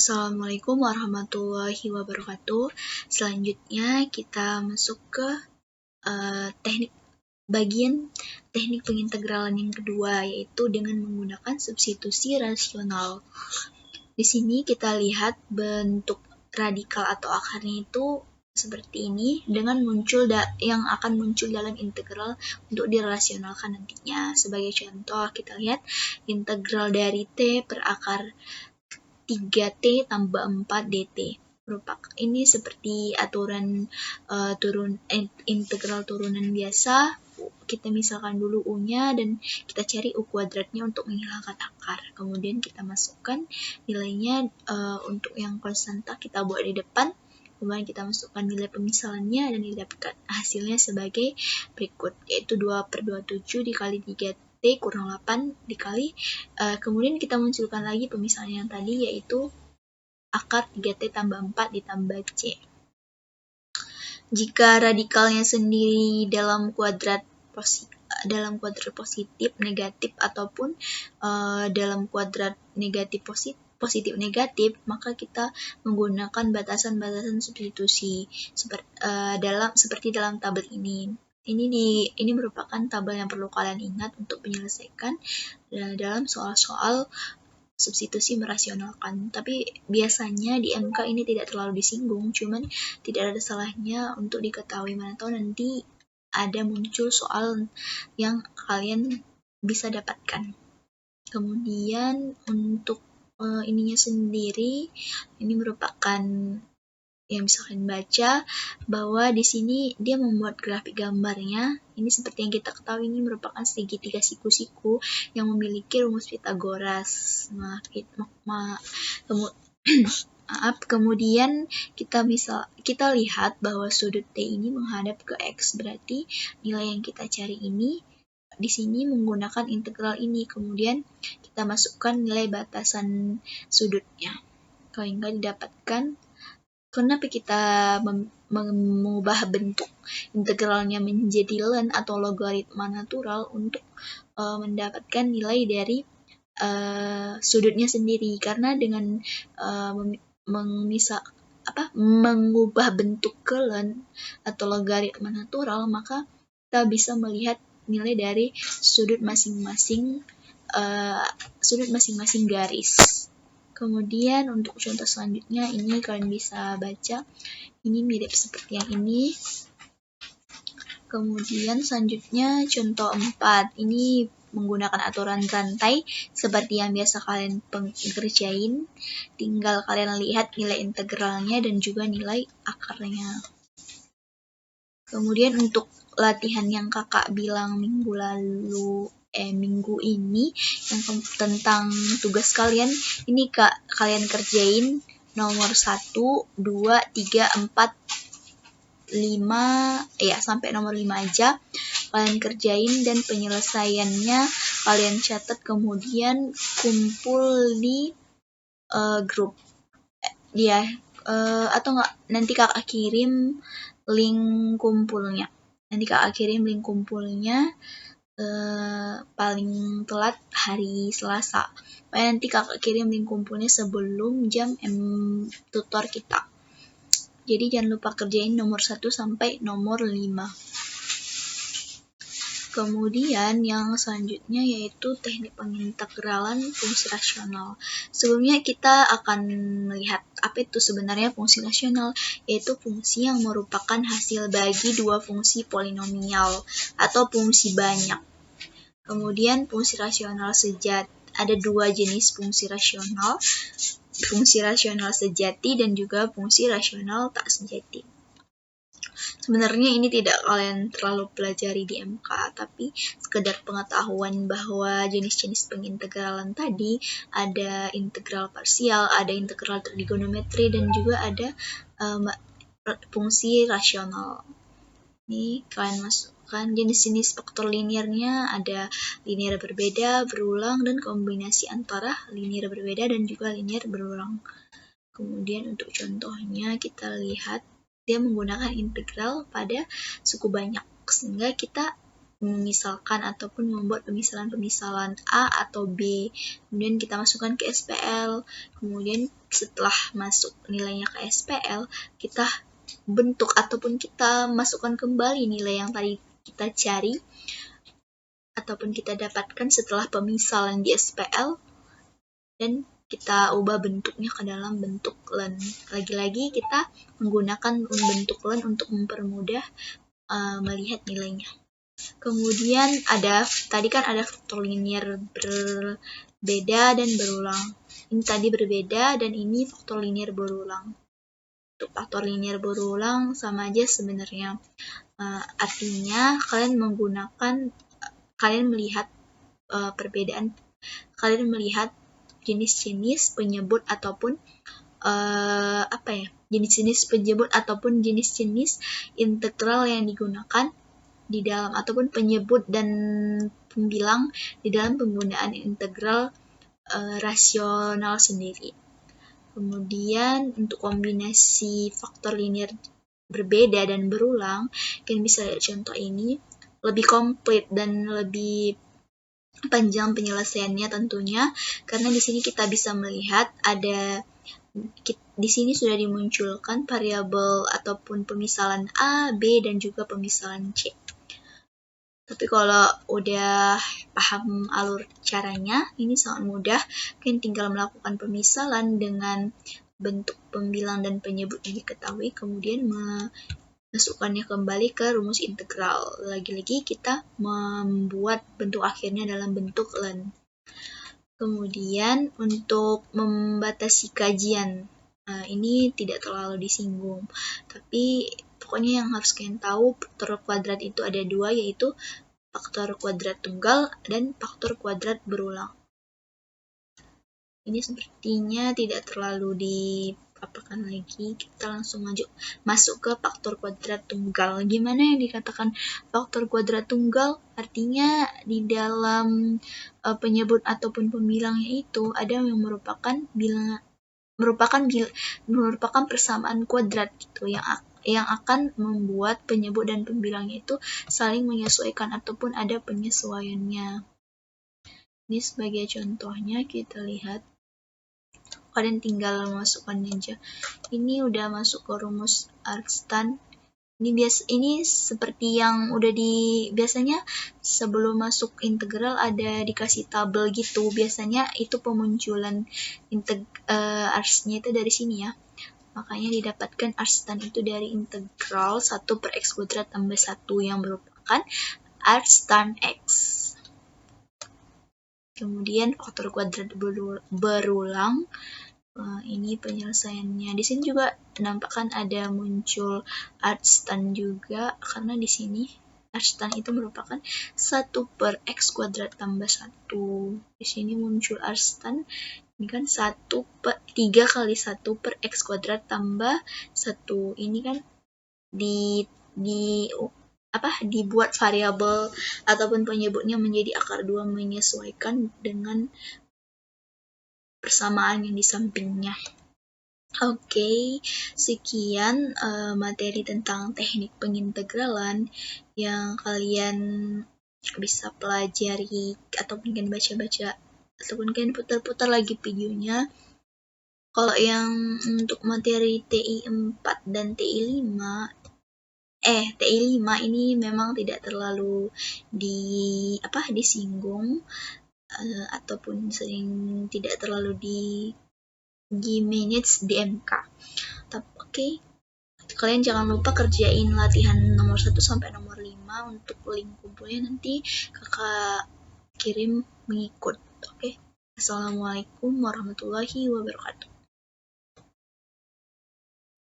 Assalamualaikum warahmatullahi wabarakatuh. Selanjutnya kita masuk ke bagian teknik pengintegralan yang kedua, yaitu dengan menggunakan substitusi rasional. Di sini kita lihat bentuk radikal atau akarnya itu seperti ini dengan yang akan muncul dalam integral untuk dirasionalkan nantinya. Sebagai contoh, kita lihat integral dari T per akar 3T tambah 4 dt. Ini seperti aturan integral turunan biasa. Kita misalkan dulu U-nya dan kita cari U kuadratnya untuk menghilangkan akar. Kemudian kita masukkan nilainya, untuk yang konstanta kita buat di depan. Kemudian kita masukkan nilai pemisalannya dan didapatkan hasilnya sebagai berikut, yaitu 2/27 dikali 3T kurang 8 dikali, kemudian kita munculkan lagi pemisahan yang tadi, yaitu akar 3T tambah 4 ditambah C. Jika radikalnya sendiri dalam kuadrat positif negatif ataupun dalam kuadrat positif negatif, maka kita menggunakan batasan-batasan substitusi seperti dalam tabel ini. Ini merupakan tabel yang perlu kalian ingat untuk menyelesaikan dalam soal-soal substitusi merasionalkan. Tapi biasanya di MK ini tidak terlalu disinggung, cuman tidak ada salahnya untuk diketahui, mana tahu nanti ada muncul soal yang kalian bisa dapatkan. Kemudian untuk ininya sendiri, ini merupakan yang bisa kalian baca bahwa di sini dia membuat grafik gambarnya. Ini seperti yang kita ketahui, ini merupakan segitiga siku-siku yang memiliki rumus Pythagoras. Kemudian kita lihat bahwa sudut T ini menghadap ke X, berarti nilai yang kita cari ini di sini menggunakan integral ini. Kemudian kita masukkan nilai batasan sudutnya. Kalau enggak didapatkan, kenapa kita mengubah bentuk integralnya menjadi ln atau logaritma natural untuk mendapatkan nilai dari sudutnya sendiri? Karena dengan mengubah bentuk ke ln atau logaritma natural, maka kita bisa melihat nilai dari sudut masing-masing garis. Kemudian untuk contoh selanjutnya, ini kalian bisa baca, ini mirip seperti yang ini. Kemudian selanjutnya contoh 4, ini menggunakan aturan rantai seperti yang biasa kalian kerjain. Tinggal kalian lihat nilai integralnya dan juga nilai akarnya. Kemudian untuk latihan yang kakak bilang minggu ini yang tentang tugas kalian, ini kalian kerjain nomor 1, 2, 3, 4, 5 sampai nomor 5 aja kalian kerjain, dan penyelesaiannya kalian catat, kemudian kumpul di grup atau enggak, nanti kakak kirim link kumpulnya. Paling telat hari Selasa. Nanti kakak kirim link kumpulnya sebelum jam tutor kita. Jadi jangan lupa kerjain nomor 1 sampai nomor 5. Kemudian yang selanjutnya yaitu teknik pengintegralan fungsi rasional. Sebelumnya kita akan melihat apa itu sebenarnya fungsi rasional, yaitu fungsi yang merupakan hasil bagi dua fungsi polinomial atau fungsi banyak. Kemudian fungsi rasional sejati, ada dua jenis fungsi rasional sejati dan juga fungsi rasional tak sejati. Sebenarnya ini tidak kalian terlalu pelajari di MK, tapi sekedar pengetahuan bahwa jenis-jenis pengintegralan tadi ada integral parsial, ada integral trigonometri, dan juga ada fungsi rasional. Ini kalian masukkan jenis-jenis faktor linearnya, ada linear berbeda, berulang, dan kombinasi antara linear berbeda dan juga linear berulang. Kemudian untuk contohnya kita lihat dia menggunakan integral pada suku banyak, sehingga kita memisalkan ataupun membuat pemisalan-pemisalan A atau B. Kemudian kita masukkan ke SPL. Kemudian setelah masuk nilainya ke SPL, kita bentuk ataupun kita masukkan kembali nilai yang tadi kita cari ataupun kita dapatkan setelah pemisalan di SPL, dan kita ubah bentuknya ke dalam bentuk len. Lagi-lagi kita menggunakan bentuk len untuk mempermudah melihat nilainya. Kemudian tadi kan ada faktor linier berbeda dan berulang. Ini tadi berbeda dan ini faktor linier berulang. Untuk faktor linier berulang sama aja sebenarnya. Artinya kalian melihat perbedaan, kalian melihat jenis-jenis penyebut ataupun jenis-jenis penyebut ataupun jenis-jenis integral yang digunakan di dalam, ataupun penyebut dan pembilang di dalam penggunaan integral rasional sendiri. Kemudian untuk kombinasi faktor linier berbeda dan berulang, kalian bisa lihat contoh ini, lebih komplit dan lebih panjang penyelesaiannya tentunya, karena di sini kita bisa melihat di sini sudah dimunculkan variabel ataupun pemisalan A, B, dan juga pemisalan C. Tapi kalau udah paham alur caranya, ini sangat mudah. Kalian tinggal melakukan pemisalan dengan bentuk pembilang dan penyebut yang diketahui, kemudian memasukkannya kembali ke rumus integral. Lagi-lagi kita membuat bentuk akhirnya dalam bentuk len. Kemudian untuk membatasi kajian, ini tidak terlalu disinggung, tapi pokoknya yang harus kalian tahu, faktor kuadrat itu ada dua, yaitu faktor kuadrat tunggal dan faktor kuadrat berulang. Ini sepertinya tidak terlalu diapakan lagi, kita langsung masuk ke faktor kuadrat tunggal. Gimana yang dikatakan faktor kuadrat tunggal? Artinya di dalam penyebut ataupun pembilangnya itu ada yang merupakan persamaan kuadrat gitu, yang akan membuat penyebut dan pembilangnya itu saling menyesuaikan ataupun ada penyesuaiannya. Ini sebagai contohnya kita lihat, kalian tinggal masukkan aja. Ini udah masuk ke rumus Arstan. Ini seperti yang udah biasanya sebelum masuk integral ada dikasih tabel gitu. Biasanya itu pemunculan arsnya itu dari sini ya. Makanya didapatkan arstan itu dari integral 1/x kuadrat tambah 1 yang merupakan arstan x. Kemudian faktor kuadrat berulang, ini penyelesaiannya. Di sini juga penampakan ada muncul arstan juga, karena di sini arstan itu merupakan 1/x kuadrat tambah 1. Di sini muncul arstan, ini kan 3 kali 1/x kuadrat tambah 1. Ini kan dibuat variabel ataupun penyebutnya menjadi akar 2 menyesuaikan dengan persamaan yang di sampingnya. Oke, sekian materi tentang teknik pengintegralan yang kalian bisa pelajari ataupun kalian baca-baca ataupun kalian putar-putar lagi videonya. Kalau yang untuk materi TI 4 dan TI 5 ini memang tidak terlalu disinggung ataupun sering tidak terlalu di-manage di MK. Oke. Kalian jangan lupa kerjain latihan nomor 1 sampai nomor 5. Untuk link kumpulnya nanti kakak kirim mengikut. Oke. Assalamualaikum warahmatullahi wabarakatuh.